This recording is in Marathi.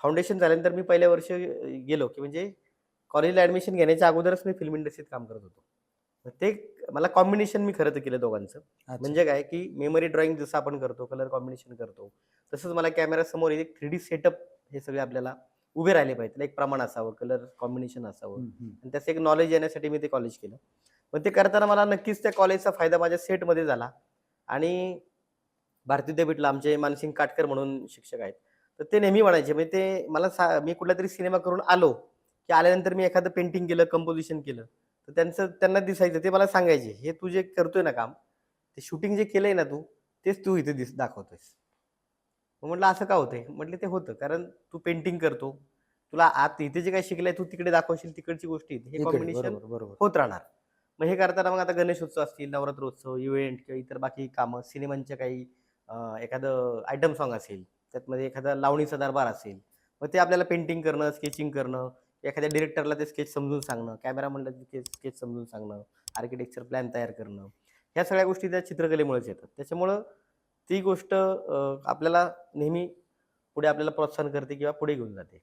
फाउंडेशन झाल्यानंतर मी पहिल्या वर्षी गेलो, की म्हणजे कॉलेजला ॲडमिशन घेण्याच्या अगोदरच मी फिल्म इंडस्ट्रीत काम करत होतो. मग ते मला कॉम्बिनेशन मी खरं तर केलं दोघांचं. अच्छा. म्हणजे काय, की मेमरी ड्रॉइंग जसं आपण करतो, कलर कॉम्बिनेशन करतो, तसंच मला कॅमेरासमोर एक 3D सेटअप हे सगळे आपल्याला उभे राहिले पाहिजे. त्याला एक प्रमाण असावं, कलर कॉम्बिनेशन असावं हं, हं. आणि त्याचं एक नॉलेज येण्यासाठी मी ते कॉलेज केलं. पण ते करताना मला नक्कीच त्या कॉलेजचा फायदा माझ्या सेटमध्ये झाला आणि भारती विद्यापीठला आमचे मानसिंग काटकर म्हणून शिक्षक आहेत. तर ते नेहमी म्हणायचे म्हणजे ते मला मी कुठलातरी सिनेमा करून आलो, की आल्यानंतर मी एखादं पेंटिंग केलं, कंपोझिशन केलं, तर त्यांना दिसायचं. ते मला सांगायचे, "हे तू जे करतोय ना काम, ते शूटिंग जे केलंय ना तू, तेच तू इथे दाखवतोयस." मग म्हटलं, "असं का होतंय?" म्हटले, "ते होतं कारण तू पेंटिंग करतो. तुला आत इथे जे काही शिकलंय तू तिकडे दाखवशील, तिकडची गोष्टी हे इकडे. कॉम्बिनेशन बरोबर, बरोबर. होत राहणार." मग हे करताना मग आता गणेशोत्सव असतील, नवरात्रोत्सव, इव्हेंट किंवा इतर बाकी कामं, सिनेमांच्या काही एखादं आयटम सॉन्ग असेल, त्यातमध्ये एखादा लावणीचा दरबार असेल, मग ते आपल्याला पेंटिंग करणं, स्केचिंग करणं, एखाद्या डिरेक्टरला ते स्केच समजून सांगणं, कॅमेरा म्हणलं की ते स्केच समजून सांगणं, आर्किटेक्चर प्लॅन तयार करणं, ह्या सगळ्या गोष्टी त्या चित्रकलेमुळेच येतात. त्याच्यामुळं ती गोष्ट आपल्याला नेहमी पुढे आपल्याला प्रोत्साहन करते किंवा पुढे घेऊन जाते.